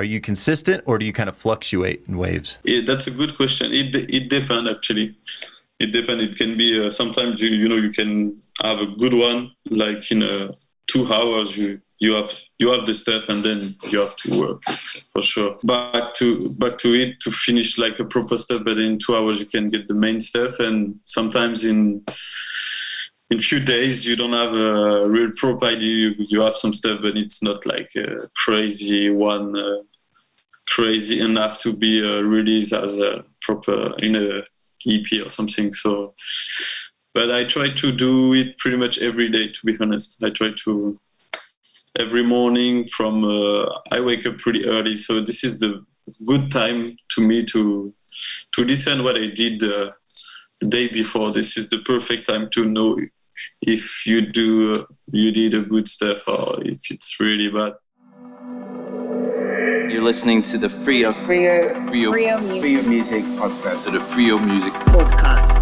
Are you consistent, or do you kind of fluctuate in waves? Yeah, that's a good question. It depends, actually. It depends. It can be sometimes you can have a good one, like in 2 hours you have the stuff, and then you have to work for sure. Back to it to finish like a proper stuff, but in 2 hours you can get the main stuff, and sometimes in few days you don't have a real proper idea. You have some stuff, but it's not like a crazy one, crazy enough to be released as a proper in a EP or something. So, but I try to do it pretty much every day, to be honest. I try to every morning from I wake up pretty early, so this is the good time to me to listen what I did the day before. This is the perfect time to know if you did a good stuff or if it's really bad. You're listening to the Freio Music Podcast. To the Freio Music Podcast.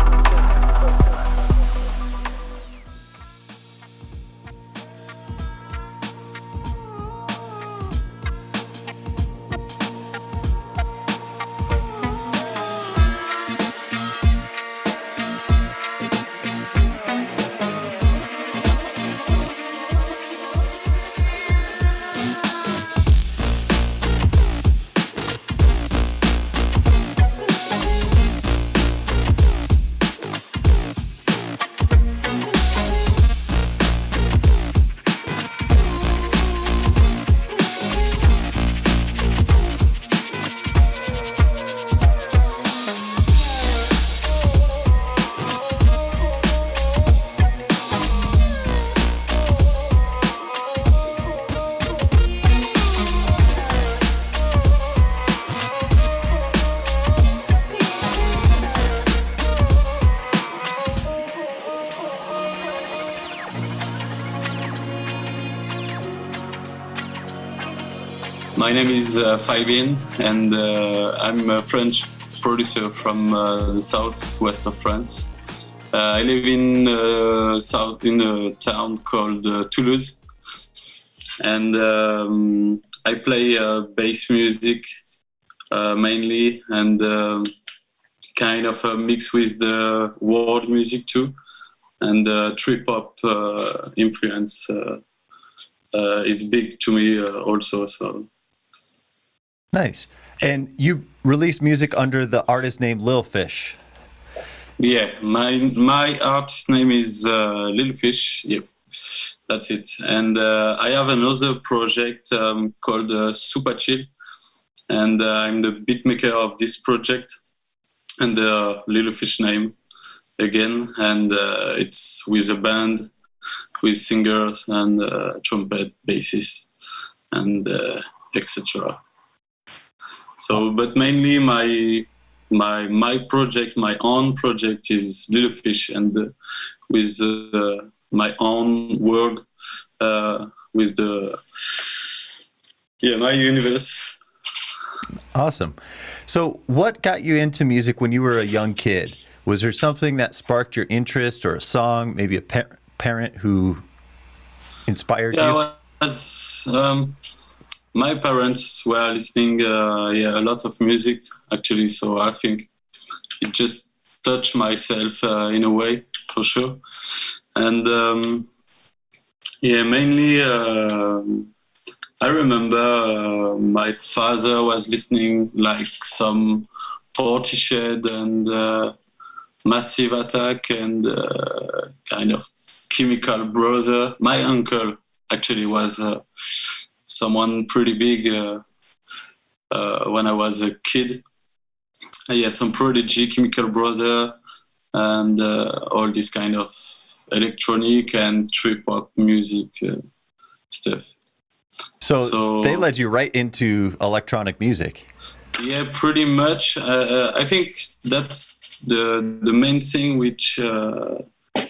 My name is Fabien, and I'm a French producer from the southwest of France. I live in a town called Toulouse, and I play bass music mainly, and kind of a mix with the world music too, and trip hop influence is big to me also. So. Nice. And you released music under the artist name LIL FISH. Yeah, my artist name is LIL FISH. Yep, that's it. And I have another project called Super Chill, and I'm the beatmaker of this project, and the LIL FISH name again. And it's with a band, with singers and trumpet, bassist, and etc. So, but mainly my project, my own project is LIL FISH, and with my own world, with my universe. Awesome. So what got you into music when you were a young kid? Was there something that sparked your interest, or a song, maybe a parent who inspired you? Yeah, my parents were listening a lot of music, actually, so I think it just touched myself in a way, for sure. And mainly I remember my father was listening like some Portishead and Massive Attack and kind of Chemical Brother. My uncle actually was someone pretty big when I was a kid. Some Prodigy, Chemical Brother, and all this kind of electronic and trip hop music stuff. So they led you right into electronic music. Yeah, pretty much. I think that's the main thing which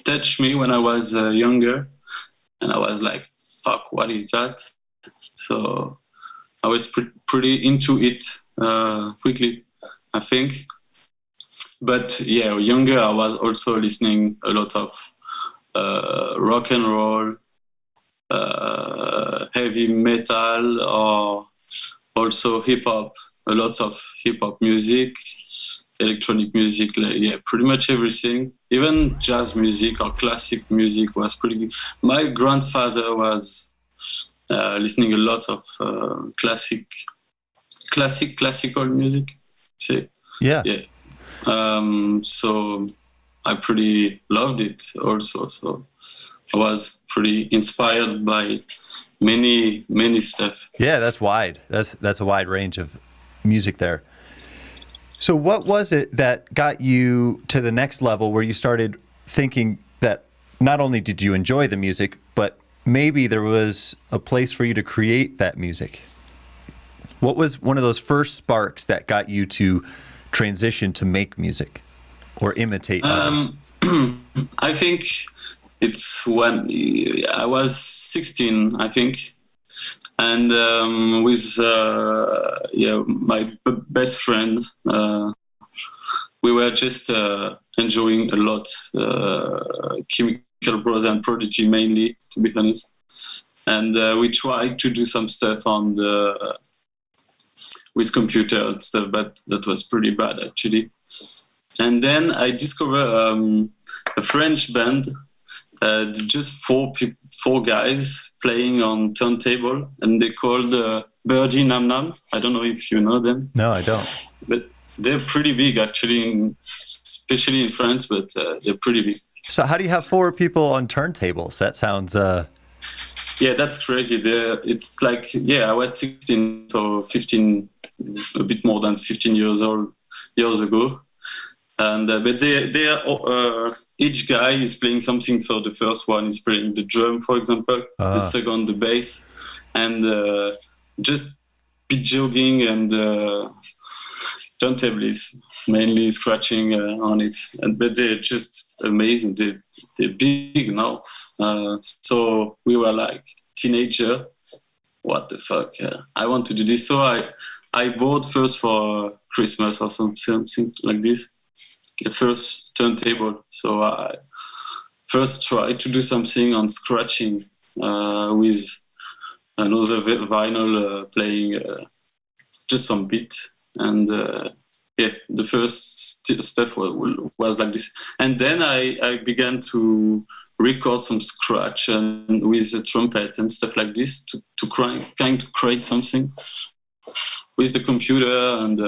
touched me when I was younger, and I was like, "Fuck, what is that?" So I was pretty into it quickly, I think. But yeah, younger, I was also listening a lot of rock and roll, heavy metal, or also hip hop, a lot of hip hop music, electronic music, pretty much everything. Even jazz music or classic music was pretty good. My grandfather was listening a lot of classical music. Say, Yeah. So I pretty loved it also. So I was pretty inspired by many stuff. Yeah, that's wide. That's a wide range of music there. So what was it that got you to the next level where you started thinking that not only did you enjoy the music, but maybe there was a place for you to create that music? What was one of those first sparks that got you to transition to make music or imitate others? I think it's when I was 16, I think. And with my best friend, we were just enjoying a lot Chemical Brothers and Prodigy mainly, to be honest. And we tried to do some stuff with computer and stuff, but that was pretty bad actually. And then I discovered a French band, just four guys playing on turntable, and they called Birdie Nam Nam. I don't know if you know them. No, I don't. But they're pretty big actually, especially in France, but they're pretty big. So how do you have 4 people on turntables? That sounds... Yeah, that's crazy. It's like, I was 16, so 15, a bit more than 15 years ago. And but they are each guy is playing something. So the first one is playing the drum, for example. The second, the bass, and just beat jogging and turntable is mainly scratching on it. But they're just amazing. They're big now. So we were like teenager. What the fuck? I want to do this. So I bought first for Christmas or something like this, the first turntable. So I first tried to do something on scratching with another vinyl playing just some beat. And the first stuff was like this. And then I began to record some scratch and with a trumpet and stuff like this to kind of create something with the computer and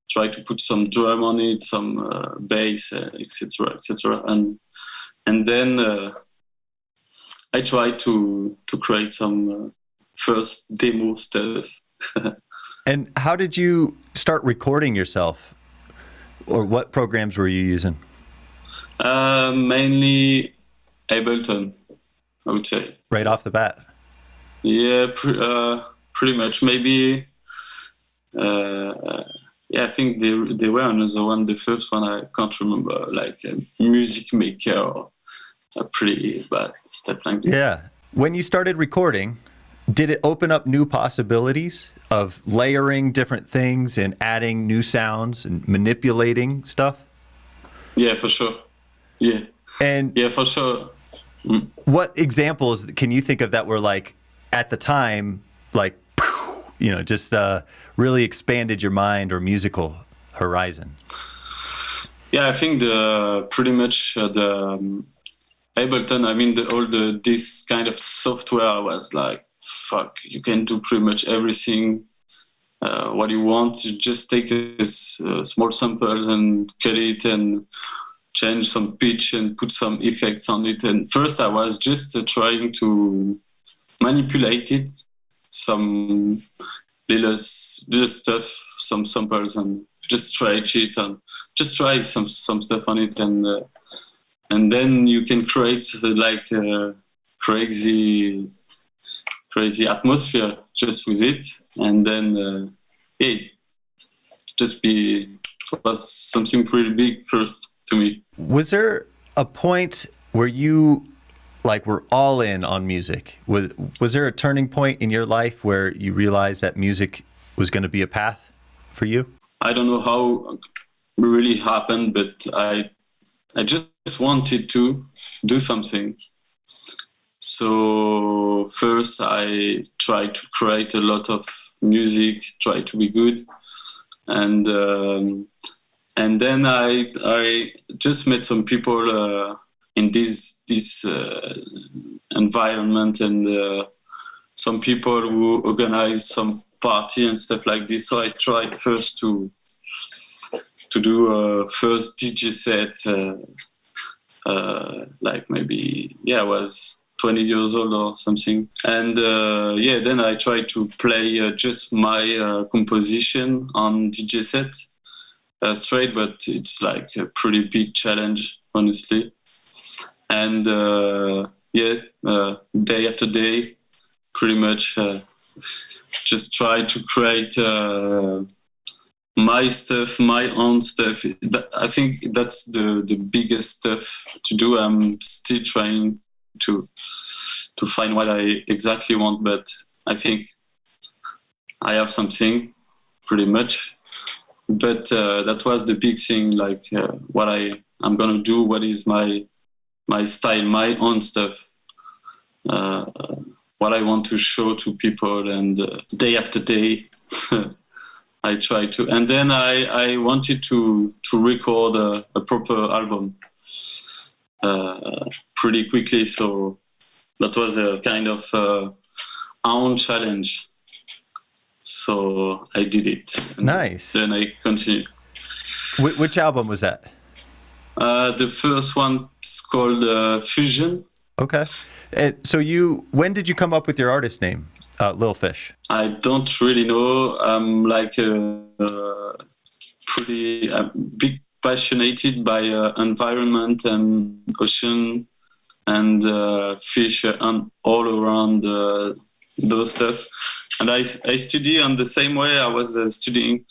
try to put some drum on it, some bass, etc., etc. And then I tried to create some first demo stuff. And how did you start recording yourself? Or what programs were you using? Mainly Ableton, I would say. Right off the bat? Yeah, pretty much. Maybe, I think they were another one. The first one, I can't remember, like a Music Maker or a pretty bad stuff like this. Yeah. When you started recording, did it open up new possibilities of layering different things and adding new sounds and manipulating stuff? Yeah, for sure. Yeah. And yeah, for sure. What examples can you think of that were like at the time, like, just really expanded your mind or musical horizon? Yeah, I think pretty much the Ableton. I mean, this kind of software was like, fuck, you can do pretty much everything what you want. You just take small samples and cut it and change some pitch and put some effects on it. And first I was just trying to manipulate it, some little stuff, some samples, and just stretch it and just try some stuff on it. And then you can create like a crazy atmosphere just with it. And then it was something pretty big first to me. Was there a point where you were all in on music? Was there a turning point in your life where you realized that music was going to be a path for you? I don't know how it really happened, but I just wanted to do something. So first I tried to create a lot of music, try to be good, and then I just met some people in this environment, and some people who organize some party and stuff like this. So I tried first to do a first DJ set, like maybe I was 20 years old or something, and then I tried to play just my composition on DJ set straight, but it's like a pretty big challenge, honestly. And day after day, pretty much just try to create my stuff, my own stuff. I think that's the biggest stuff to do. I'm still trying to find what I exactly want, but I think I have something pretty much. But that was the big thing, like what I'm gonna do, what is my style, my own stuff, what I want to show to people, and day after day I try to. And then I wanted to record a proper album pretty quickly, so that was a kind of own challenge. So I did it. Nice. Then I continued. Which album was that? The first one is called Fusion. Okay. And so when did you come up with your artist name, Lil Fish? I don't really know. I'm like pretty big passionate by environment and ocean and fish and all around those stuff. And I study on the same way I was studying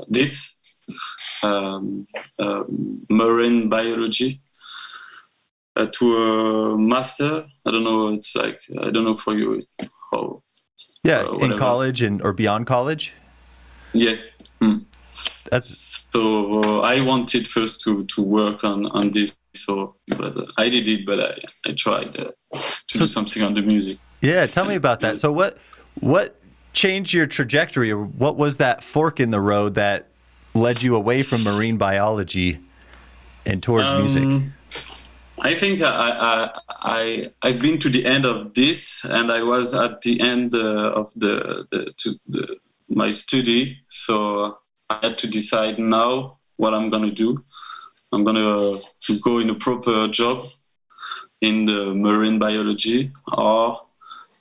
this marine biology to a master. I don't know. It's like, I don't know for you how. Yeah, in college or beyond college. Yeah. That's so. I wanted first to work on this. So, but I did it. But I tried to do something on the music. Yeah, tell me about that. So what changed your trajectory, or what was that fork in the road that led you away from marine biology and towards music? I think I've been to the end of this, and I was at the end of my study. So I had to decide now what I'm gonna do. I'm gonna go in a proper job in the marine biology, or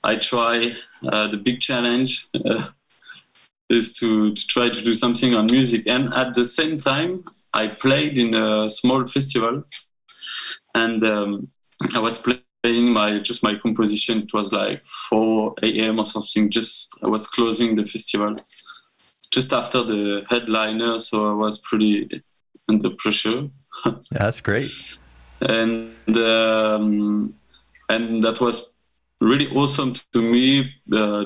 I try the big challenge is to try to do something on music. And at the same time, I played in a small festival, and I was playing my composition. It was like 4 a.m. or something. I was closing the festival just after the headliner, so I was pretty under pressure. That's great. And that was really awesome to me.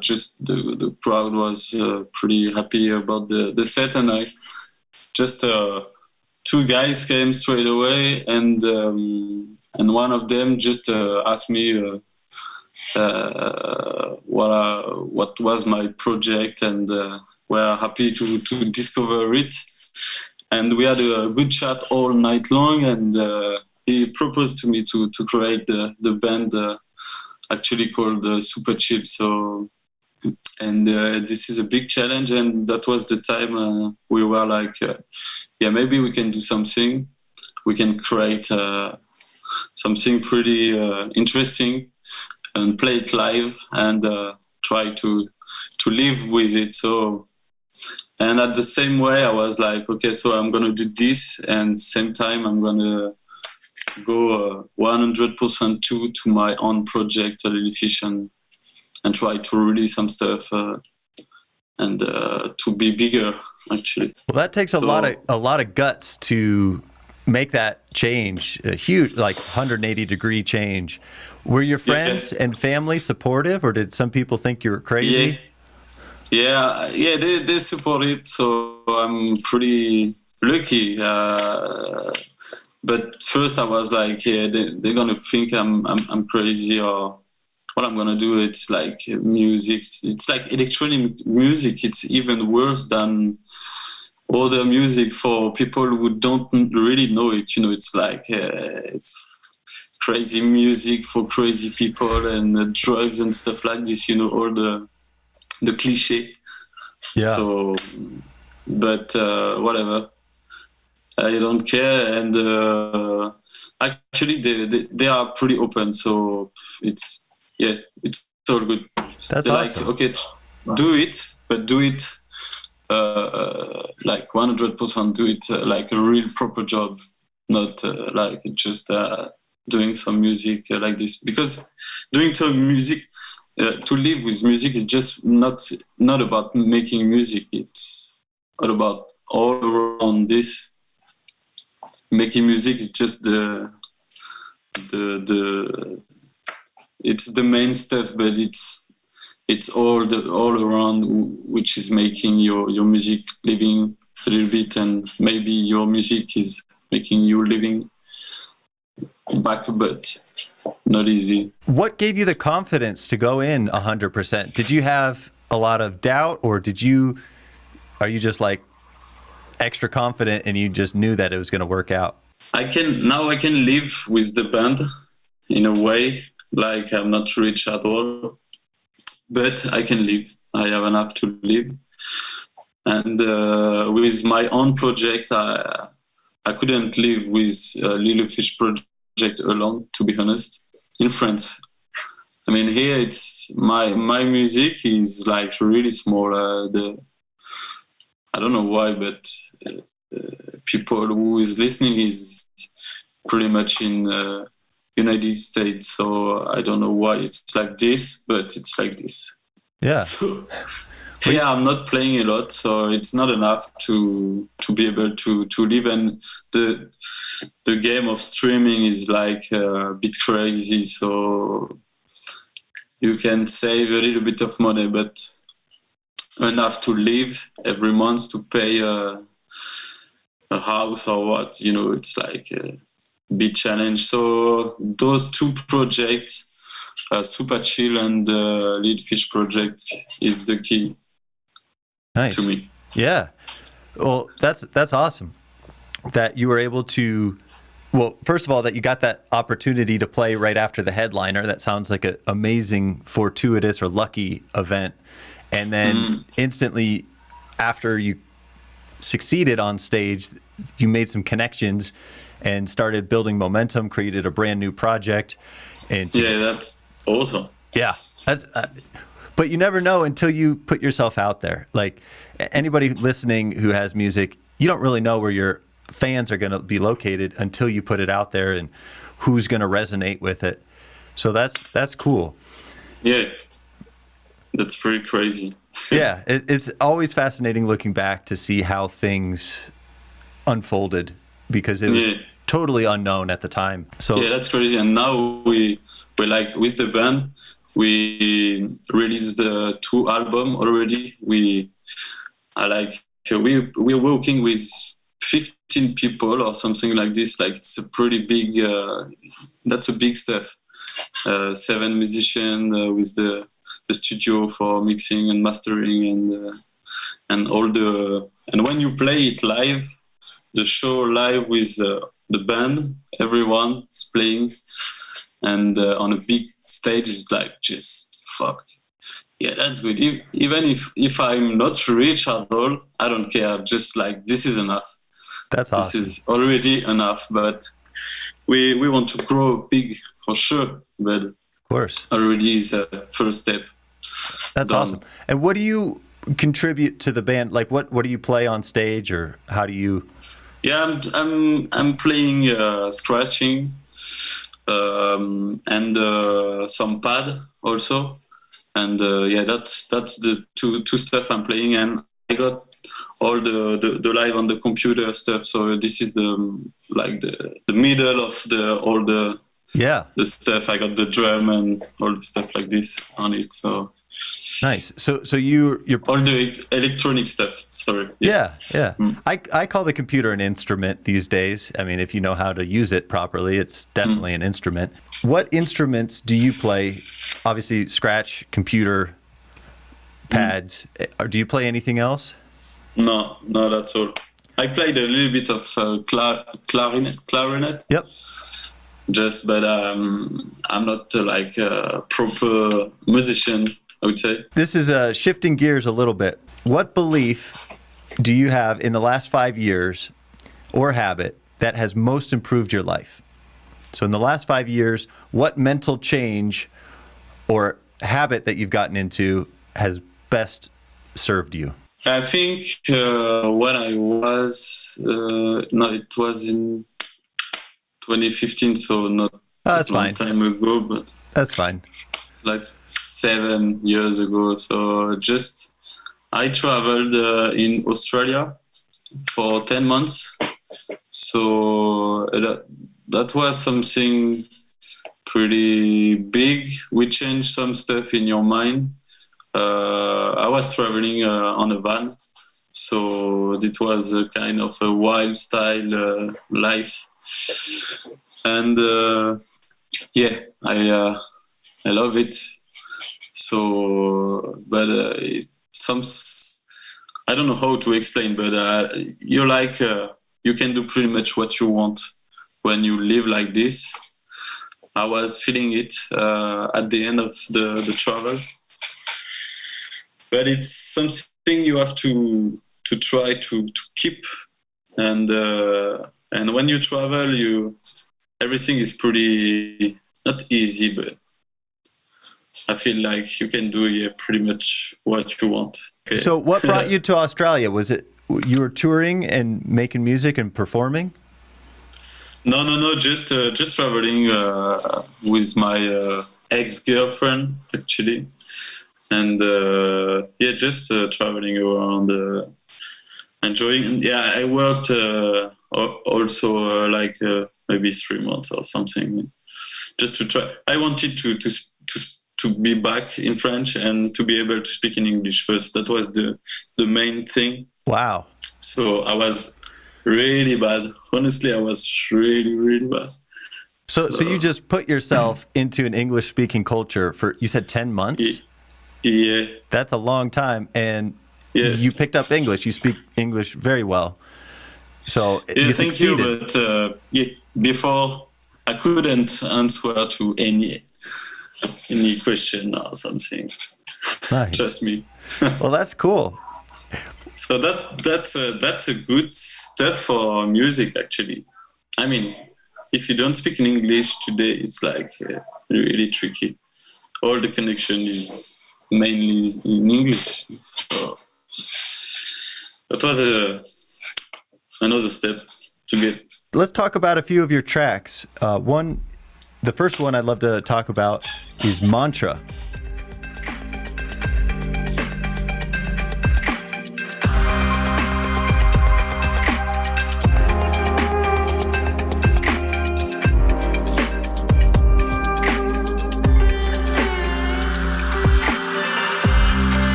Just the crowd was pretty happy about the set, and I just 2 guys came straight away, and one of them just asked me what was my project, and we're happy to discover it. And we had a good chat all night long, and he proposed to me to create the band actually called Super Chill. So, and this is a big challenge, and that was the time we were like, maybe we can do something. We can create something pretty interesting and play it live, and try to live with it. So, and at the same way, I was like, okay, so I'm gonna do this, and same time I'm gonna go 100% to my own project, LIL FISH, and try to release some stuff and to be bigger, actually. Well, that takes a lot of guts to make that change, a huge, like 180-degree change. Were your friends and family supportive, or did some people think you were crazy? Yeah, they support it, so I'm pretty lucky. But first I was like, they're gonna think I'm crazy or what I'm gonna do. It's like music. It's like electronic music. It's even worse than other music for people who don't really know it. It's like it's crazy music for crazy people and drugs and stuff like this. All the cliche. Yeah. So, but whatever. I don't care, and actually they are pretty open, so it's all good. That's They're awesome. like, okay, do it, but do it like 100%. Do it like a real proper job, not like just doing some music like this. Because doing some music to live with music is just not about making music. It's all about all around this. Making music is just it's the main stuff, but it's all around which is making your music living a little bit, and maybe your music is making you living back, but not easy. What gave you the confidence to go in 100%? Did you have a lot of doubt, or are you just like extra confident and you just knew that it was going to work out? I can live with the band in a way. Like, I'm not rich at all, but I can live. I have enough to live. And with my own project, I couldn't live with LIL FISH project alone, to be honest, in France. I mean, here it's my music is like really small. I don't know why, but people who is listening is pretty much in United States. So I don't know why it's like this, but it's like this. Yeah. So, yeah, I'm not playing a lot, so it's not enough to be able to live. And the game of streaming is like a bit crazy. So you can save a little bit of money, but enough to live every month, to pay a house or what, it's like a big challenge. So those two projects, Super Chill and the LIL FISH project, is the key. Nice. To me. Yeah. Well, that's awesome that you were able to, well, first of all, that you got that opportunity to play right after the headliner. That sounds like an amazing, fortuitous or lucky event. And then instantly after you succeeded on stage, you made some connections and started building momentum, created a brand new project. And yeah, that's awesome. Yeah. That's, but you never know until you put yourself out there. Like anybody listening who has music, you don't really know where your fans are going to be located until you put it out there and who's going to resonate with it. So that's cool. Yeah. That's pretty crazy. Yeah. It's always fascinating looking back to see how things unfolded because it was totally unknown at the time. So yeah, that's crazy. And now we're like with the band, we released the 2 albums already. We're working with 15 people or something like this. Like it's a pretty big, that's a big stuff. 7 musicians with the studio for mixing and mastering and all and when you play it live, the show live with the band, everyone's playing, and on a big stage is like just fuck. Yeah, that's good. Even if I'm not rich at all, I don't care. Just like this is enough. That's awesome. This is already enough. But we want to grow big for sure. But of course, already is a first step. That's awesome. And what do you contribute to the band? Like what do you play on stage, or how do you? Yeah, I'm playing scratching and some pad also, and yeah, that's the two stuff I'm playing, and I got all the live on the computer stuff. So this is the middle of all the stuff. I got the drum and all the stuff like this on it. So nice. So you're all the electronic stuff. Sorry. Yeah. I call the computer an instrument these days. I mean, if you know how to use it properly, it's definitely an instrument. What instruments do you play obviously scratch, computer, pads. Or do you play anything else? No, not at all. I played a little bit of clarinet. Yep. But I'm not like a proper musician, I would say. This is shifting gears a little bit. What belief do you have in the last 5 years or habit that has most improved your life? So in the last 5 years, what mental change or habit that you've gotten into has best served you? I think when I was, it was in 2015, so not that's a long fine. time ago, but That's fine. like 7 years ago. So I traveled in Australia for 10 months. So that was something pretty big. We changed some stuff in your mind. I was traveling on a van, so it was a kind of a wild style life, and I love it. So, but I don't know how to explain, but you're like you can do pretty much what you want when you live like this. I was feeling it at the end of the travel. But it's something you have to try to keep, and when you travel, everything is pretty not easy, but I feel like you can do pretty much what you want. Okay. So what brought you to Australia? Was it you were touring and making music and performing? No, just traveling with my ex-girlfriend actually. And just traveling around, enjoying. Yeah, I worked also maybe 3 months or something, just to try. I wanted to be back in French and to be able to speak in English first. That was the main thing. Wow. So I was really bad. Honestly, I was really, really bad. So you just put yourself into an English-speaking culture for, you said 10 months? Yeah. That's a long time, and you picked up English. You speak English very well. So you succeeded. Thank you, but before I couldn't answer to any question or something. Nice. Trust me. Well, that's cool. So that's a good step for music, actually. I mean, if you don't speak in English today, it's like really tricky. All the connection is mainly in English. So that was another step to get. Let's talk about a few of your tracks. The first one I'd love to talk about is Mantra.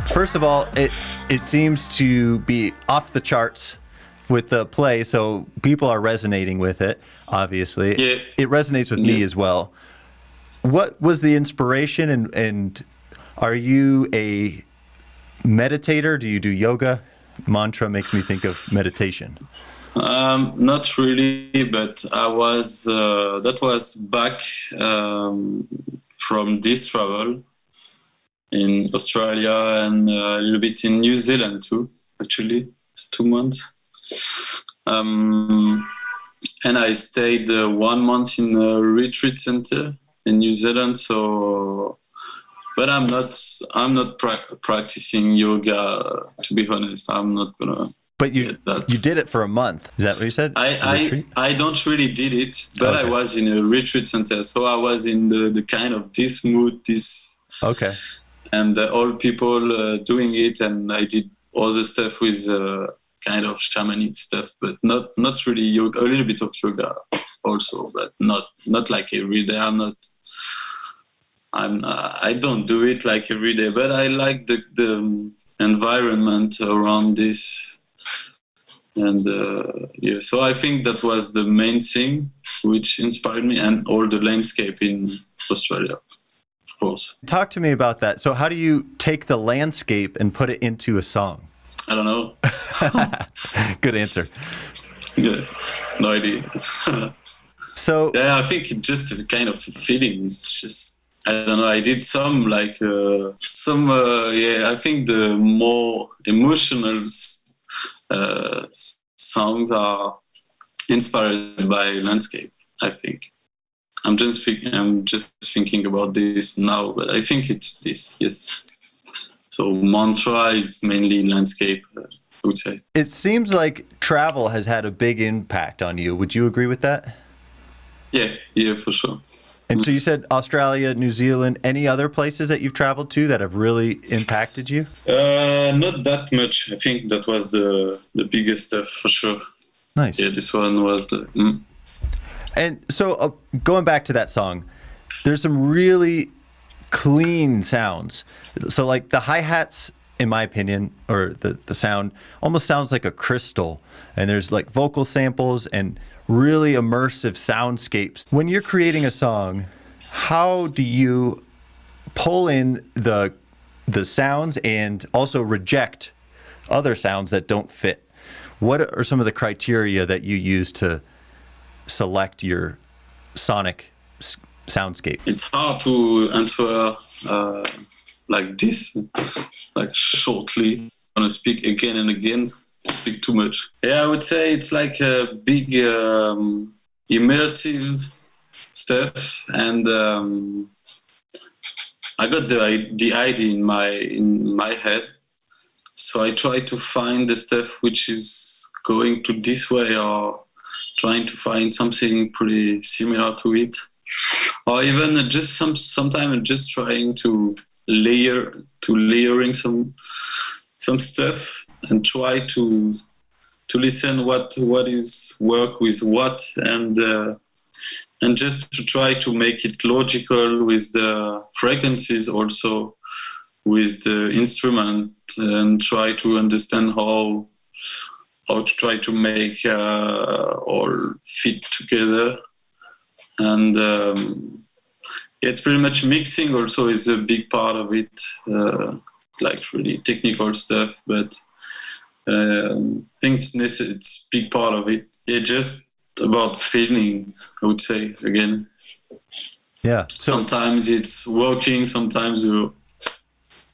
First of all, it seems to be off the charts with the play, so people are resonating with it, obviously. Yeah. It resonates with me as well. What was the inspiration, and are you a meditator? Do you do yoga? Mantra makes me think of meditation. Not really, but I was. That was back from this travel in Australia and a little bit in New Zealand too. Actually, 2 months. And I stayed 1 month in a retreat center in New Zealand. So, but I'm not practicing yoga. To be honest, I'm not gonna. But you did it for a month. Is that what you said? I don't really did it, but okay. I was in a retreat center, so I was in the kind of this mood, Okay. And all people doing it, and I did all the stuff with kind of shamanic stuff, but not really yoga. A little bit of yoga also, but not like every day. I don't do it like every day, but I like the environment around this. And so I think that was the main thing which inspired me, and all the landscape in Australia, of course. Talk to me about that. So how do you take the landscape and put it into a song? I don't know. Good answer. Yeah, no idea. So yeah, I think it's just a kind of feeling. It's just, I don't know. I did some I think the more emotional songs are inspired by landscape, I think. I'm just thinking about this now, but I think it's this, yes. So mantra is mainly landscape, I would say. it seems like travel has had a big impact on you. Would you agree with that? Yeah, for sure. And so you said Australia, New Zealand, any other places that you've traveled to that have really impacted you? Not that much. I think that was the biggest stuff for sure. Nice. Yeah, this one was the... And so going back to that song, there's some really clean sounds. So like the hi-hats, in my opinion, or the sound almost sounds like a crystal. And there's like vocal samples and really immersive soundscapes. When you're creating a song, how do you pull in the sounds and also reject other sounds that don't fit? What are some of the criteria that you use to select your sonic soundscape? It's hard to answer like this, like shortly. I'm gonna speak again and again. Speak too much. Yeah, I would say it's like a big immersive stuff, and I got the idea in my head, so I try to find the stuff which is going to this way, or trying to find something pretty similar to it, or even just sometimes just trying to layering some stuff and try to listen what is work with what, and just to try to make it logical with the frequencies, also with the instrument, and try to understand how to try to make all fit together. And it's pretty much mixing also is a big part of it, like really technical stuff, but I think it's a big part of it. It's just about feeling, I would say, again. Yeah. Sometimes it's working, sometimes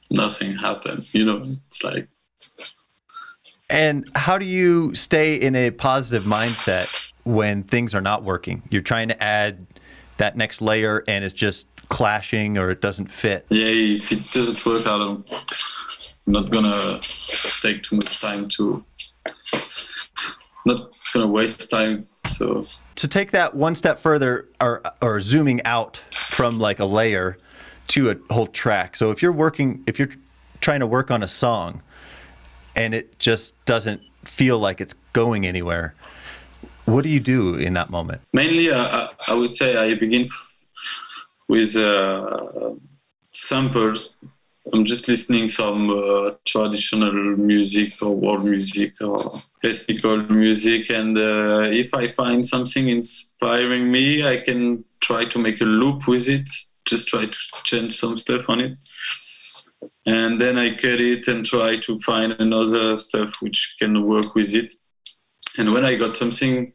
nothing happens, it's like. And how do you stay in a positive mindset when things are not working? You're trying to add that next layer and it's just clashing or it doesn't fit. Yeah, if it doesn't work, I'm not gonna take too much time not gonna waste time. So to take that one step further, or zooming out from like a layer to a whole track. So if you're trying to work on a song and it just doesn't feel like it's going anywhere, what do you do in that moment? Mainly, I would say I begin with samples. I'm just listening some traditional music or world music or classical music, and if I find something inspiring me, I can try to make a loop with it, just try to change some stuff on it. And then I cut it and try to find another stuff which can work with it. And when I got something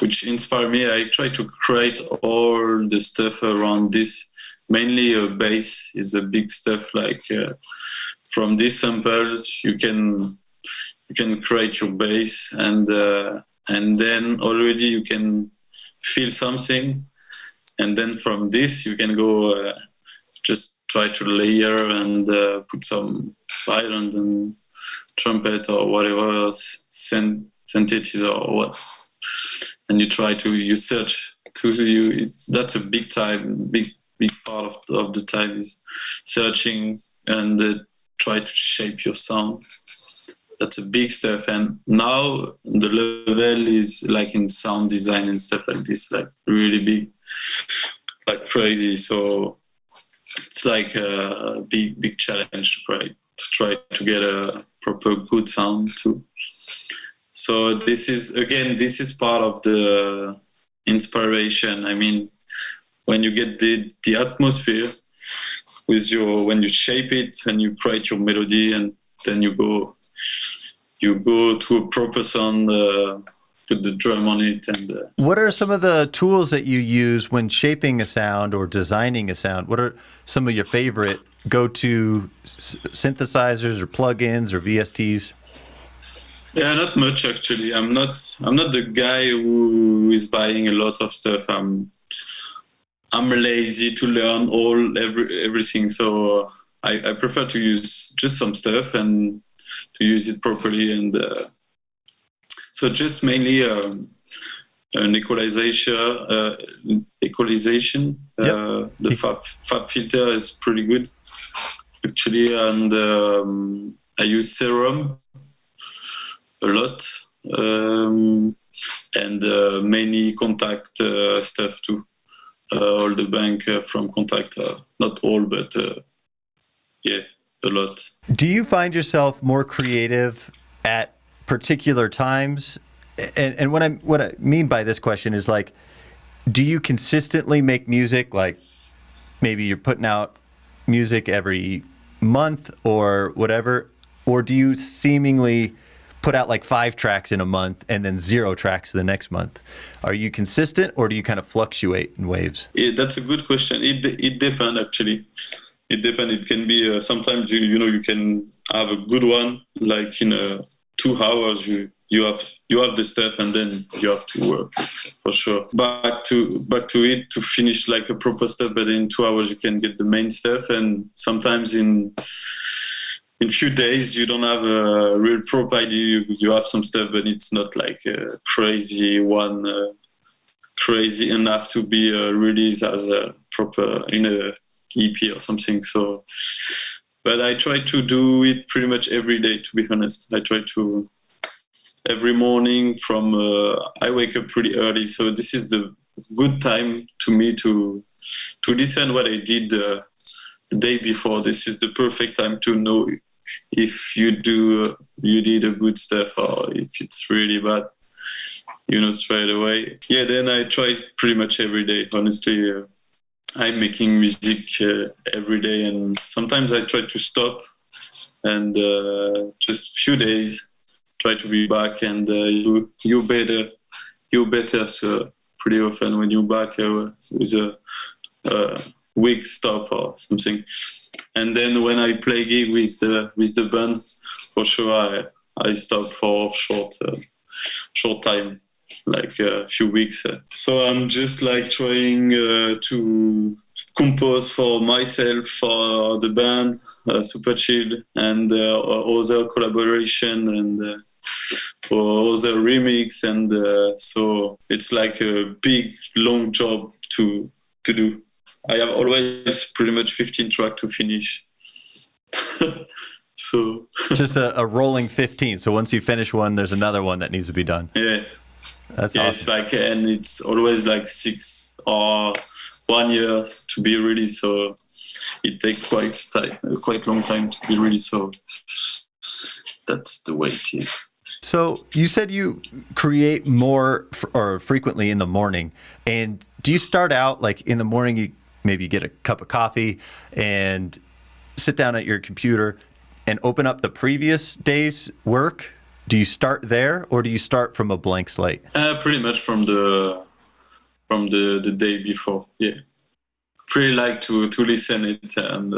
which inspired me, I try to create all the stuff around this. Mainly a bass is a big stuff, like from these samples you can create your bass, and then already you can feel something, and then from this you can go just try to layer and put some violin and trumpet or whatever else, synthesizer or what, and you search that's a big part of the time is searching and try to shape your sound. that's a big stuff. And now the level is like in sound design and stuff like this, like really big, like crazy. So it's like a big challenge to try to get a proper good sound too. So this is part of the inspiration. I mean, when you get the atmosphere with when you shape it and you create your melody, and then you go to a proper sound, put the drum on it. And what are some of the tools that you use when shaping a sound or designing a sound? What are some of your favorite go-to synthesizers or plugins or VSTs? Yeah, not much actually. I'm not the guy who is buying a lot of stuff. I'm lazy to learn everything. So I prefer to use just some stuff and to use it properly. And so just mainly an equalization. Yep. The fab filter is pretty good actually, and I use Serum a lot, and many Contact stuff too. All the bank from Contact, not all, but yeah, a lot. Do you find yourself more creative at particular times? And what I mean by this question is, like, do you consistently make music? Like, maybe you're putting out music every month or whatever, or do you seemingly put out like 5 tracks in a month and then 0 tracks the next month? Are you consistent, or do you kind of fluctuate in waves? That's a good question. It depends actually. It depends. It can be sometimes you can have a good one, like in 2 hours you have the stuff, and then you have to work for sure. Back to it to finish like a proper stuff, but in 2 hours you can get the main stuff, and sometimes in few days you don't have a real proper idea. You have some stuff, but it's not like a crazy one, crazy enough to be released as a proper in a EP or something. So, but I try to do it pretty much every day, to be honest. I try to every morning from I wake up pretty early, so this is the good time to me to listen what I did the day before. This is the perfect time to know if you did a good stuff or if it's really bad, straight away. Yeah, then I try pretty much every day. Honestly, I'm making music every day, and sometimes I try to stop and just few days try to be back, and you better. So pretty often when you're back with a week stop or something. And then when I play gig with the band, for sure I stop for short time, like a few weeks. So I'm just like trying to compose for myself, for the band, super chill, and other collaboration and for other remix, and so it's like a big long job to do. I have always pretty much 15 tracks to finish. So just a rolling 15. So once you finish one, there's another one that needs to be done. Yeah. That's yeah, awesome. It's like, and it's always like 6 or 1 year to be released. So it takes quite long time to be released. So that's the way it is. So you said you create more or frequently in the morning. And do you start out like in the morning, you maybe get a cup of coffee and sit down at your computer and open up the previous day's work? Do you start there, or do you start from a blank slate? Pretty much from the day before. Yeah, pretty like to listen it and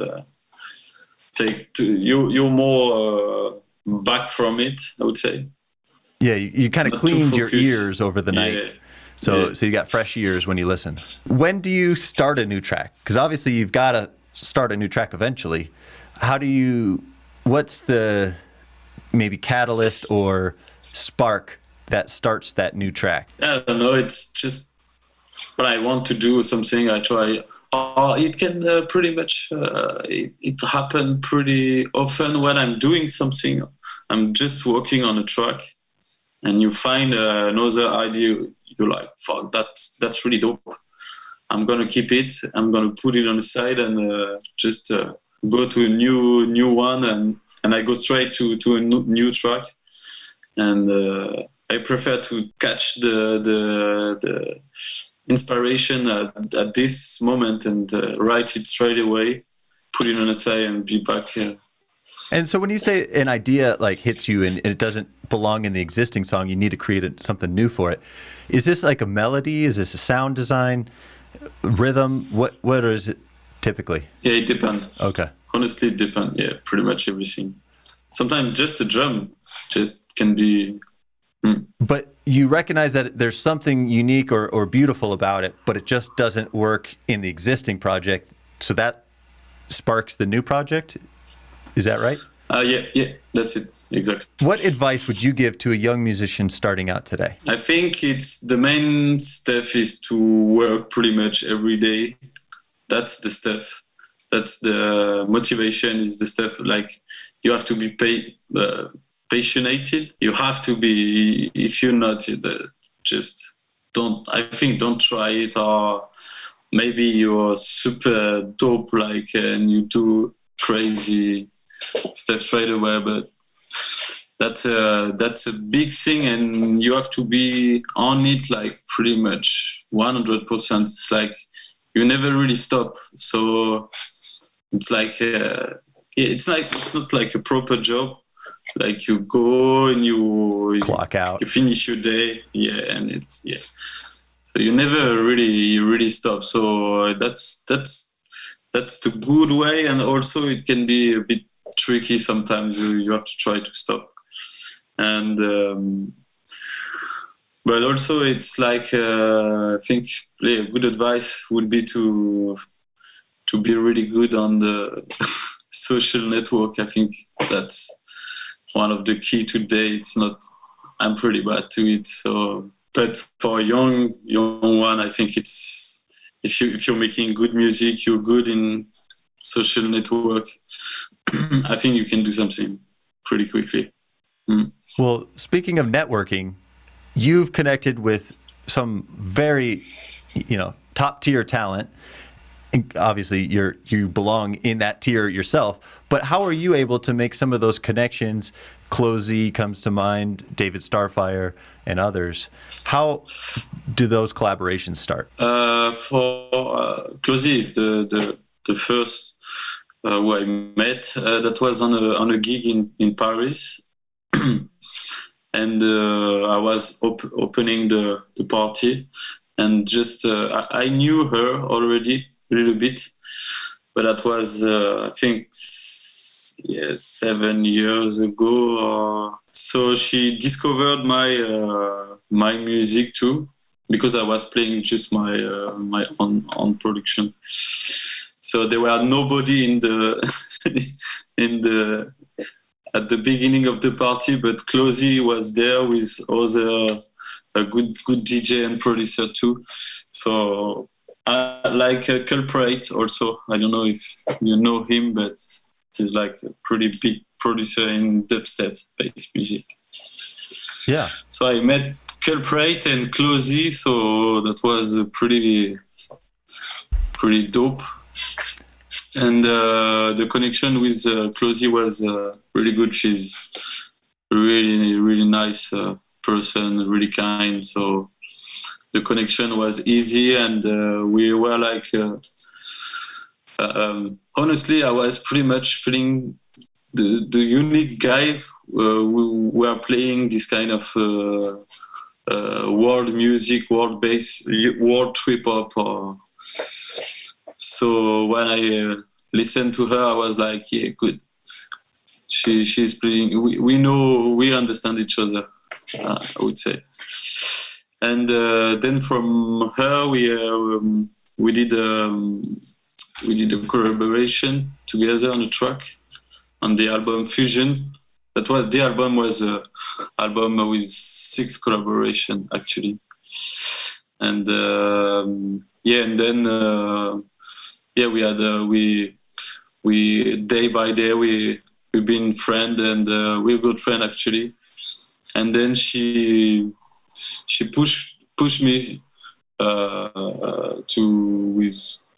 you're more back from it, I would say. Yeah, you kind of Not cleaned too your focused. ears over the night. So you got fresh ears when you listen. When do you start a new track? Because obviously you've got to start a new track eventually. What's the maybe catalyst or spark that starts that new track? I don't know. It's just when I want to do something, I try. It can pretty much, it happen pretty often when I'm doing something I'm just working on a track, and you find another idea. You're like, fuck, that's really dope. I'm gonna keep it. I'm gonna put it on the side and just go to a new one, and I go straight to a new track. And I prefer to catch the inspiration at this moment and write it straight away, put it on the side, and be back. And so when you say an idea like hits you and it doesn't belong in the existing song, you need to create something new for it. Is this like a melody? Is this a sound design, rhythm? What is it typically? Yeah, it depends. Okay. Honestly, it depends. Yeah, pretty much everything. Sometimes just a drum just can be. But you recognize that there's something unique or beautiful about it, but it just doesn't work in the existing project. So that sparks the new project. Is that right? Yeah, that's it. Exactly. What advice would you give to a young musician starting out today? I think it's the main stuff is to work pretty much every day. That's the stuff. That's the motivation, is the stuff. Like, you have to be passionated. You have to be. If you're not, just don't. I think don't try it. Or maybe you're super dope, like, and you do crazy stuff straight away. But that's a big thing, and you have to be on it, like, pretty much 100%. It's like you never really stop. So it's like it's not like a proper job. Like, you go and you Clock out. you finish your day, and it's So you never really stop. So that's the good way, and also it can be a bit tricky sometimes. You have to try to stop, and but also it's like I think a good advice would be to be really good on the social network. I think that's one of the key today. It's not. I'm pretty bad to it. So, but for a young one, I think it's if you're making good music, you're good in social network. I think you can do something pretty quickly. Well, speaking of networking, you've connected with some very, top tier talent. And obviously, you belong in that tier yourself. But how are you able to make some of those connections? Closey comes to mind, David Starfire, and others. How do those collaborations start? For Closey is the first who I met. That was on a gig in Paris. And I was opening the party, and just I knew her already a little bit, but that was I think 7 years ago. So she discovered my music too, because I was playing just my own production. So there were nobody in the at the beginning of the party, but Closey was there with a good DJ and producer too. So I like Culprit also. I don't know if you know him, but he's like a pretty big producer in dubstep-based music. Yeah. So I met Culprit and Closey, so that was pretty dope. And the connection with Closey was really good. She's really, really nice person, really kind. So the connection was easy, and we were like, honestly, I was pretty much feeling the unique guy who were playing this kind of world music, world bass, world trip hop. So when I listened to her, I was like, yeah, good. She's playing. We understand each other, I would say. And then from her, we did a collaboration together on a track on the album Fusion. The album was an album with 6 collaboration actually. And and then we had we day by day we we've been friends, and we're good friends actually. And then she pushed me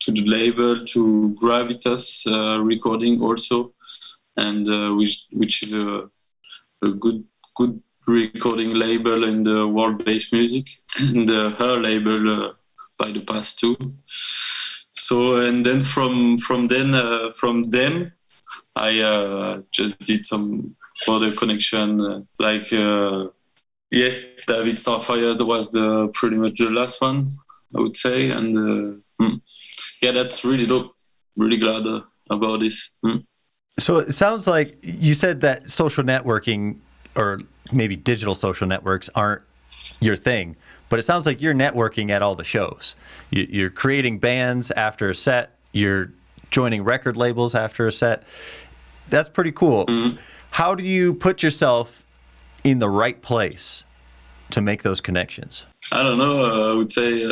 to the label, to Gravitas recording also, and which is a good recording label in the world-based music, and her label by the past too. So, and then from them, I just did some other connection, like David Starfire was pretty much the last one, I would say, and that's really dope. Really glad about this. So it sounds like you said that social networking, or maybe digital social networks, aren't your thing, but it sounds like you're networking at all the shows. You're creating bands after a set. You're joining record labels after a set. That's pretty cool. How do you put yourself in the right place to make those connections? I don't know. I would say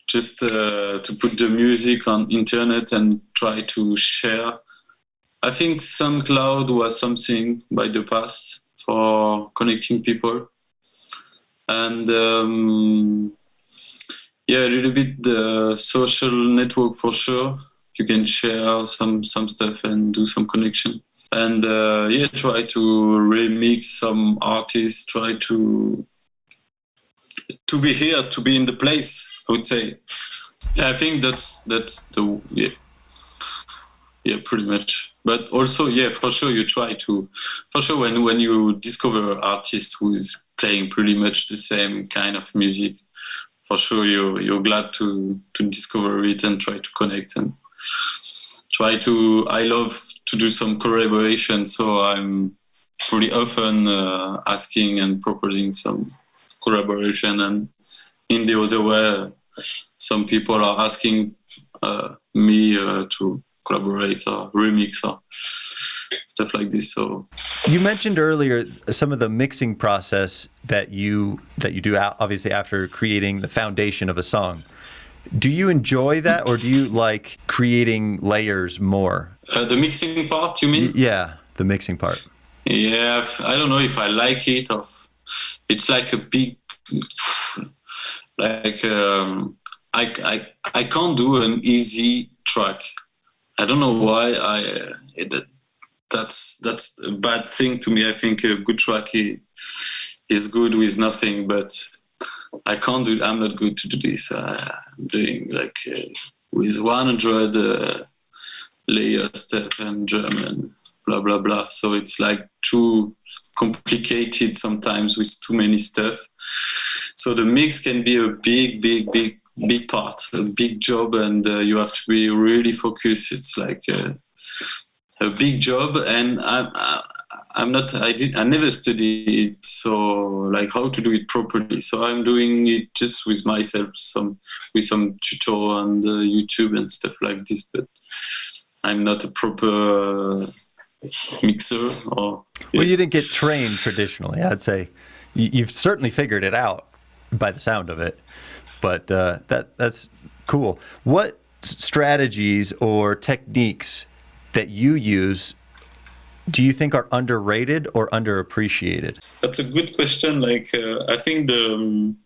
just to put the music on internet and try to share. I think SoundCloud was something by the past for connecting people. And a little bit the social network for sure. You can share some stuff and do some connection. And try to remix some artists, try to be here, to be in the place, I would say. I think that's the pretty much. But also, for sure, you try to, for sure, when you discover an artist who is playing pretty much the same kind of music, for sure you're glad to discover it and try to connect and try to. I love to do some collaboration, so I'm pretty often asking and proposing some collaboration, and in the other way, some people are asking me to collaborate or remix or stuff like this. So you mentioned earlier some of the mixing process that you do obviously after creating the foundation of a song. Do you enjoy that, or do you like creating layers more? The mixing part, you mean? Yeah, the mixing part. Yeah, I don't know if I like it, or it's like a big, like I can't do an easy track. I don't know why. That's a bad thing to me. I think a good track is good with nothing, but I can't do. I'm not good to do this. I'm doing like with 100 layer step and drum and blah blah blah. So it's like too complicated sometimes with too many stuff. So the mix can be a big part, a big job, and you have to be really focused. It's like a big job, and I never studied it, so like how to do it properly. So I'm doing it just with myself, with some tutorial on YouTube and stuff like this. But I'm not a proper mixer. Well, you didn't get trained traditionally. I'd say you've certainly figured it out by the sound of it. But that's cool. What strategies or techniques that you use do you think are underrated or underappreciated? That's a good question. Like I think the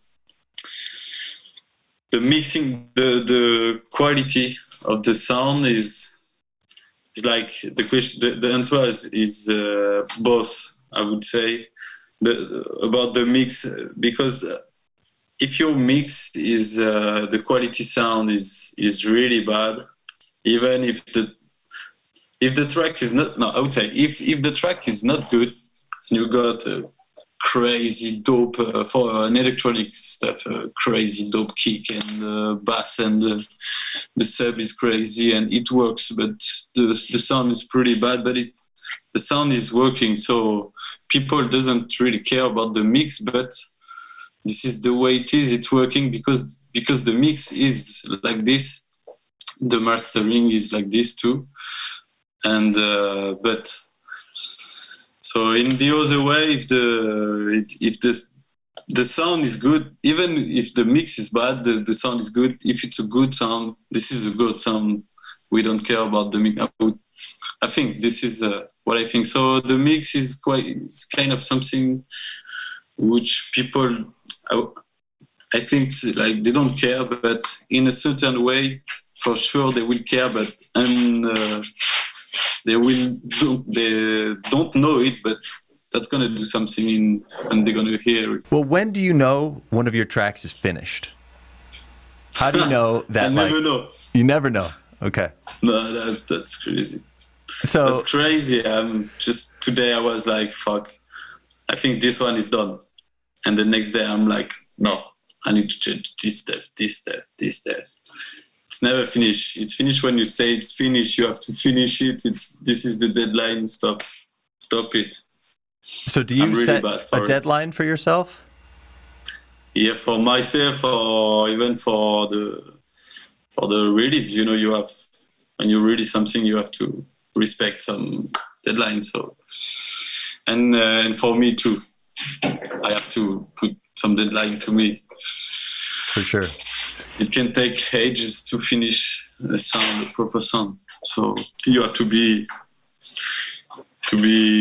mixing, the quality of the sound is like the question. The answer is both. I would say about the mix, because if your mix is the quality sound is really bad, even if the track is not, no, I would say if the track is not good, you got a crazy dope for an electronic stuff, crazy dope kick and bass, and the sub is crazy and it works, but the sound is pretty bad, but the sound is working. So people doesn't really care about the mix, but this is the way it is. It's working because the mix is like this, the mastering is like this too. And but so in the other way, if the sound is good, even if the mix is bad, the sound is good. If it's a good sound, this is a good sound. We don't care about the mix. I I think this is what I think. So the mix is it's kind of something which people, I think, like they don't care, but in a certain way, for sure they will care. But they don't know it, but that's gonna do something and they're gonna hear it. Well, when do you know one of your tracks is finished? How do you know that? I never know. You never know. Okay. No, that's crazy. So that's crazy. Just today I was like, fuck, I think this one is done. And the next day I'm like, no, I need to change this step. It's never finished. It's finished when you say it's finished. You have to finish it. This is the deadline. Stop it. So do you set a deadline for yourself? Yeah, for myself or even for the release. You know, you have, when you release something, you have to respect some deadline. So, and for me too, I have to put some deadline to me. For sure. It can take ages to finish a proper sound. So you have to be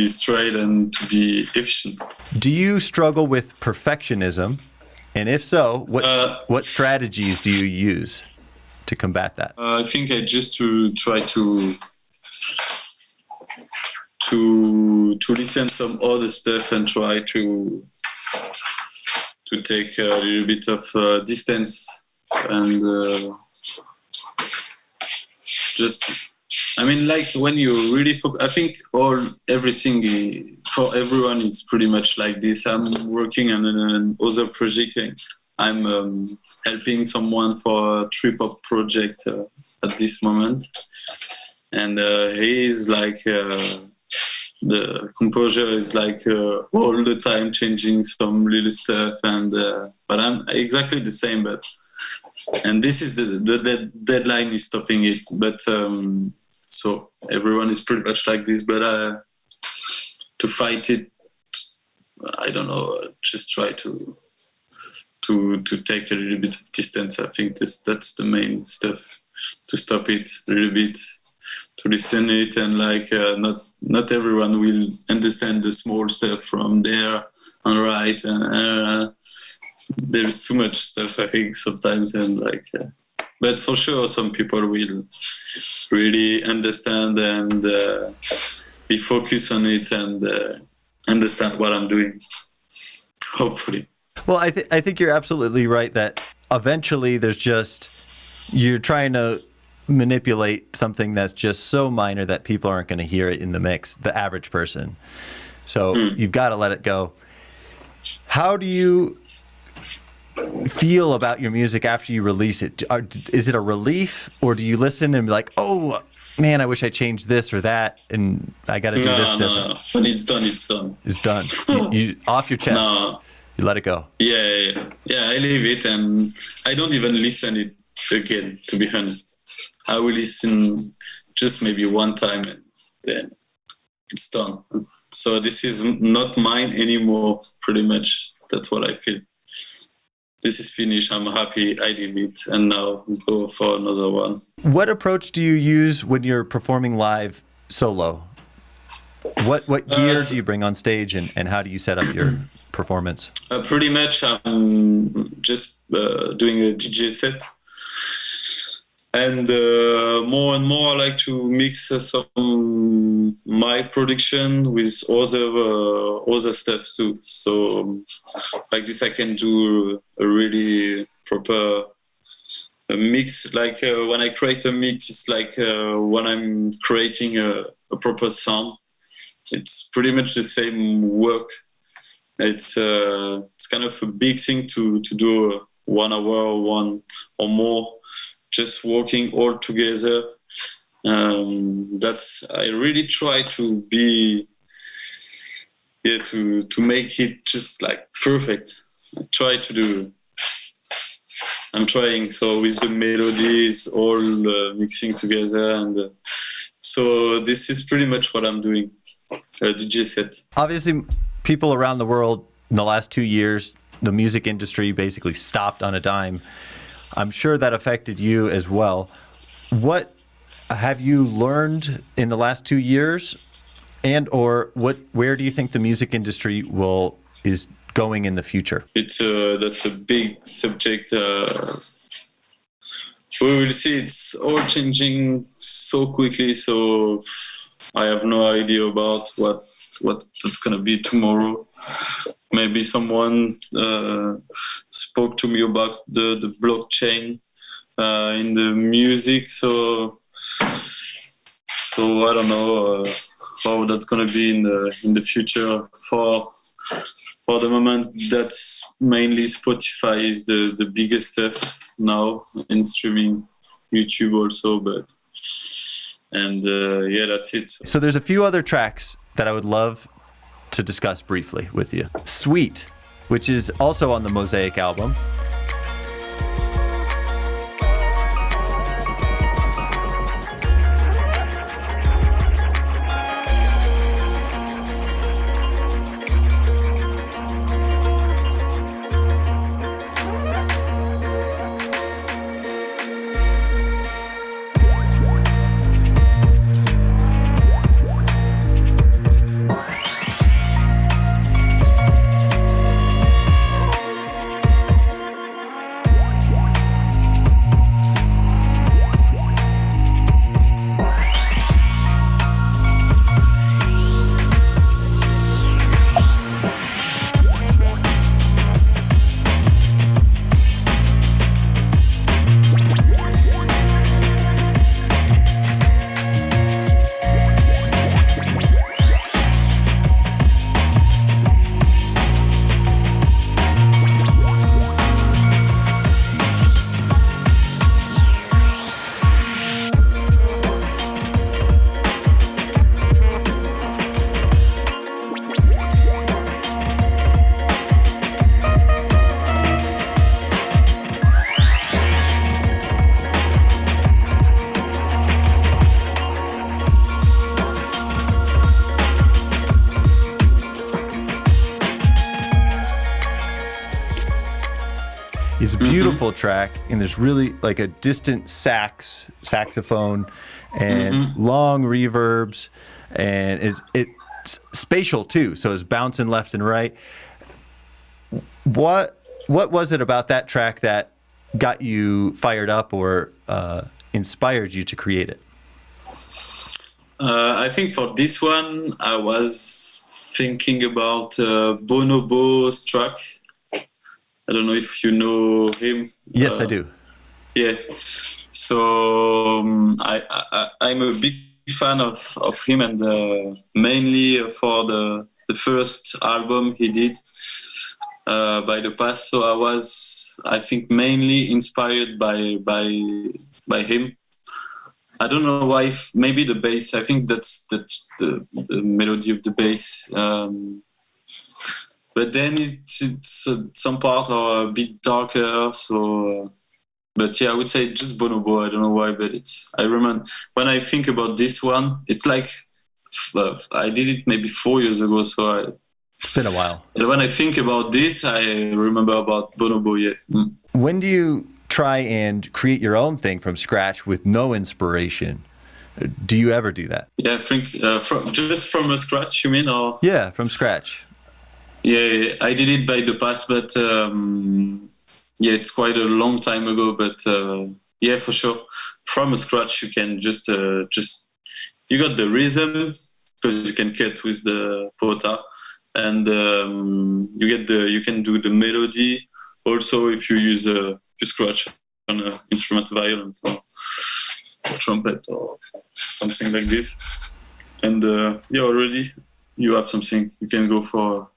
straight and to be efficient. Do you struggle with perfectionism? And if so, what strategies do you use to combat that? I think I just to try to listen some other stuff and try to take a little bit of distance and just, I mean, like when you really focus, I think everything for everyone is pretty much like this. I'm working on another project. I'm helping someone for a trip-hop project at this moment. And he is like, the composer is like all the time changing some little stuff. And but I'm exactly the same, and this is the deadline is stopping it. But so everyone is pretty much like this, but to fight it, I don't know, just try to take a little bit of distance. I think that's the main stuff, to stop it a little bit, to listen it, and like not everyone will understand the small stuff from there and right, and there is too much stuff, I think, sometimes, and like but for sure some people will really understand and be focused on it and understand what I'm doing, hopefully. Well, I think you're absolutely right that eventually you're trying to manipulate something that's just so minor that people aren't going to hear it in the mix, the average person. So you've got to let it go. How do you feel about your music after you release it? Is it a relief, or do you listen and be like, oh man, I wish I changed this or that, and I got to do this different? No. When it's done, it's done. It's done. You off your chest. No. You let it go. Yeah. I leave it, and I don't even listen it again, to be honest. I will listen just maybe one time, and then it's done. So this is not mine anymore, pretty much. That's what I feel. This is finished. I'm happy. I leave it, and now go for another one. What approach do you use when you're performing live solo? What gear do you bring on stage, and how do you set up your performance? Pretty much, I'm just doing a DJ set. And more and more, I like to mix some my production with other stuff too. So like this, I can do a really proper mix. Like when I create a mix, it's like when I'm creating a proper sound. It's pretty much the same work. It's kind of a big thing to do 1 hour, one or more. Just working all together. I really try to be, to make it just like perfect. I'm trying. So with the melodies all mixing together, and so this is pretty much what I'm doing. A DJ set. Obviously, people around the world in the last 2 years, the music industry basically stopped on a dime. I'm sure that affected you as well. What have you learned in the last 2 years, and or where do you think the music industry is going in the future? That's a big subject. We will see. It's all changing so quickly, so I have no idea about what it's gonna be tomorrow. Maybe someone spoke to me about the blockchain in the music, so I don't know how that's gonna be in the future. For the moment, that's mainly Spotify is the biggest stuff now in streaming, YouTube also, yeah, that's it. So there's a few other tracks that I would love to discuss briefly with you. Sweet, which is also on the Mosaic album. It's a beautiful track, and there's really like a distant saxophone and long reverbs, and it's spatial too, so it's bouncing left and right. What was it about that track that got you fired up or inspired you to create it? I think for this one, I was thinking about Bonobo's track. I don't know if you know him. Yes, I do. Yeah. So I'm a big fan of him, and mainly for the first album he did by the past. So I think, mainly inspired by him. I don't know why. Maybe the bass. I think that's the melody of the bass. But then it's some part are a bit darker. So, but yeah, I would say just Bonobo. I don't know why, but I remember when I think about this one, it's like I did it maybe 4 years ago. So it's been a while. When I think about this, I remember about Bonobo. Yeah. When do you try and create your own thing from scratch with no inspiration? Do you ever do that? Yeah, I think just from a scratch, you mean? Or yeah, from scratch. Yeah, I did it by the past, but yeah, it's quite a long time ago. But yeah, for sure, from scratch you can just you got the rhythm because you can cut with the pota, and you can do the melody. Also, if you use you scratch on an instrument, violin or trumpet or something like this, and yeah, already you have something. You can go for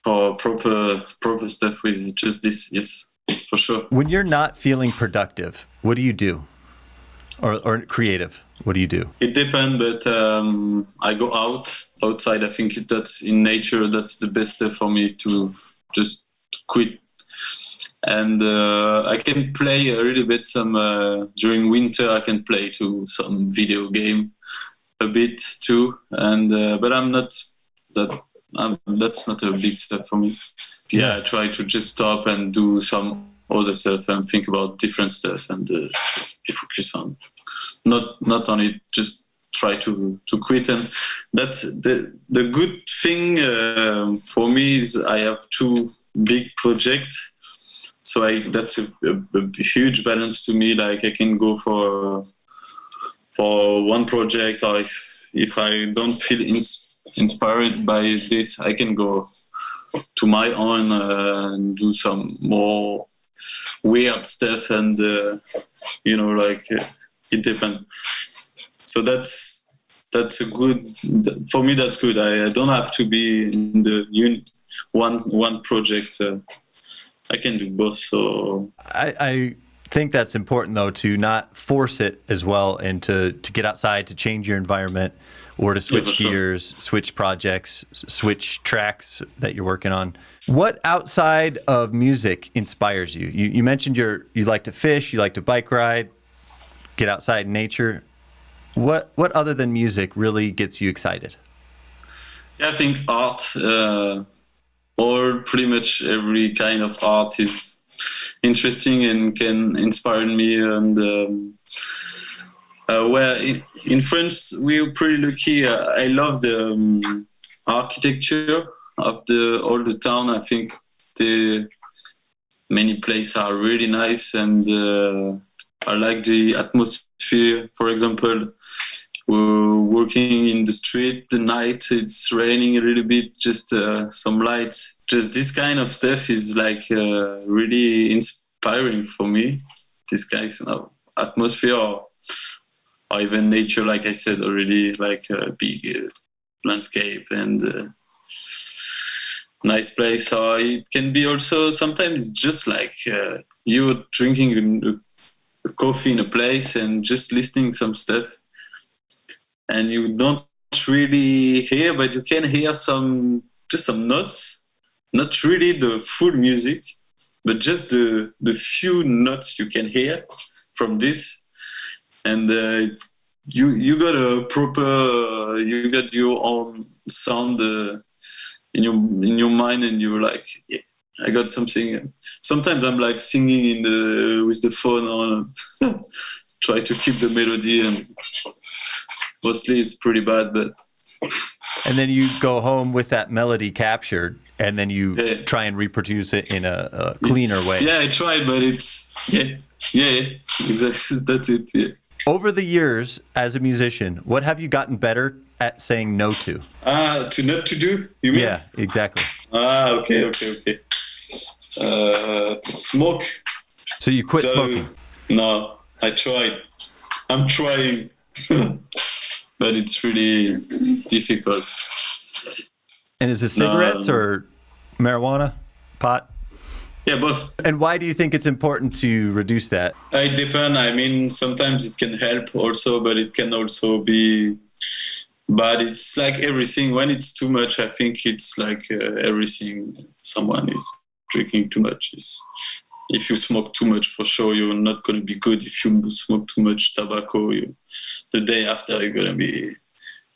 proper stuff with just this. Yes, for sure. When you're not feeling productive, what do you do? Or creative, what do you do? It depends, but I go outside. I think that's in nature. That's the best stuff for me to just quit. And I can play a little bit during winter. I can play to some video game a bit too. And but I'm not that. That's not a big step for me. Yeah, I try to just stop and do some other stuff and think about different stuff and just be focused on not only just try to quit. And that's the good thing for me is I have two big projects. So that's a huge balance to me. Like I can go for one project, or if I don't feel inspired by this, I can go to my own and do some more weird stuff, and it depends. So that's a good, for me. That's good. I don't have to be in the one project. I can do both. So I think that's important, though, to not force it as well, and to get outside, to change your environment, or to switch gears, switch projects, switch tracks that you're working on. What outside of music inspires you? You mentioned you like to fish, you like to bike ride, get outside in nature. What other than music really gets you excited? Yeah, I think art, or pretty much every kind of art is interesting and can inspire me. And where in France, we're pretty lucky. I love the architecture of all the town. I think the many places are really nice, and I like the atmosphere. For example, we're working in the street, the night, it's raining a little bit, just some lights. Just this kind of stuff is like really inspiring for me. This kind of atmosphere, or even nature, like I said already, like a big landscape and nice place. Or it can be also sometimes just like you drinking a coffee in a place and just listening some stuff. And you don't really hear, but you can hear just some notes, not really the full music, but just the few notes you can hear from this. And you got you got your own sound in your mind, and you're like, yeah, I got something. Sometimes I'm like singing with the phone on, try to keep the melody, and mostly it's pretty bad, but. And then you go home with that melody captured, and then you try and reproduce it in a cleaner way. Yeah, I tried, but it's exactly, that's it. Yeah. Over the years as a musician, what have you gotten better at saying no to? To not to do, you mean? Yeah, exactly. Okay. To smoke. So you quit smoking? No, I tried. I'm trying. But it's really difficult. And is it cigarettes or marijuana, pot? Yeah, both. And why do you think it's important to reduce that? It depends. I mean, sometimes it can help also, but it can also be bad. It's like everything. When it's too much, I think it's like everything. Someone is drinking too much. If you smoke too much, for sure, you're not going to be good. If you smoke too much tobacco, the day after, you're going to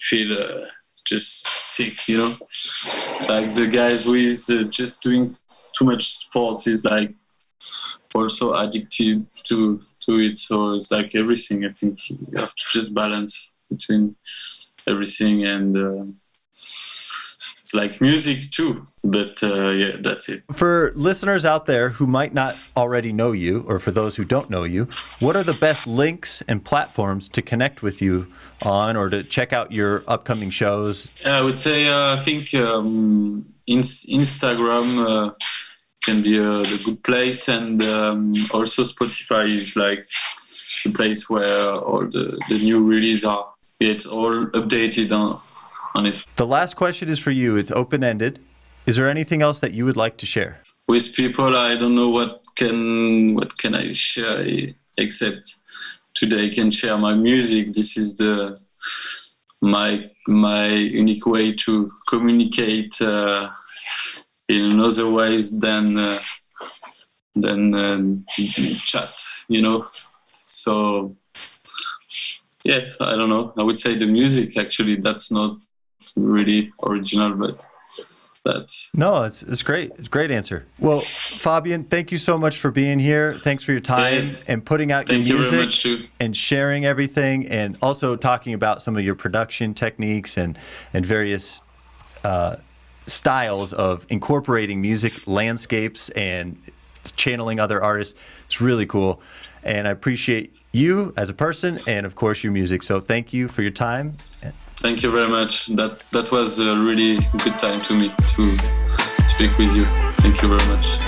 feel just sick, you know? Like the guys who is just doing too much sport is like also addicted to it. So it's like everything. I think you have to just balance between everything, and it's like music too, but yeah, that's it. For listeners out there who might not already know you, or for those who don't know you, what are the best links and platforms to connect with you on, or to check out your upcoming shows? I would say I think Instagram can be the good place, and also Spotify is like the place where all the new releases are. It's all updated on it. The last question is for you. It's open-ended. Is there anything else that you would like to share? With people, I don't know what can I share, except today I can share my music. This is my unique way to communicate in another ways than chat, you know. So yeah, I don't know. I would say the music, actually, that's not really original, but That's No, it's great. It's a great answer. Well, Fabian, thank you so much for being here. Thanks for your time and putting out your thank you music very much too. and sharing everything, and also talking about some of your production techniques and various styles of incorporating music landscapes and channeling other artists. It's really cool. And I appreciate you as a person and, of course, your music. So thank you for your time. Thank you very much. That was a really good time to me to speak with you. Thank you very much.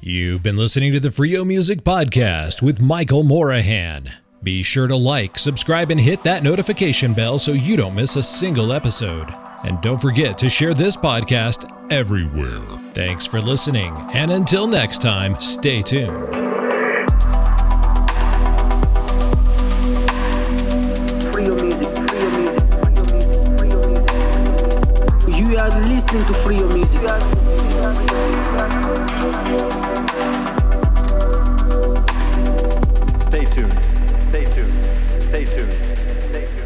You've been listening to the Freio Music Podcast with Michael Morahan. Be sure to like, subscribe, and hit that notification bell so you don't miss a single episode. And don't forget to share this podcast everywhere. Thanks for listening, and until next time, stay tuned. Freio Music, Freio Music, Freio Music, Freio Music. You are listening to Freio Music. Stay tuned. Stay tuned. Stay tuned. Stay tuned.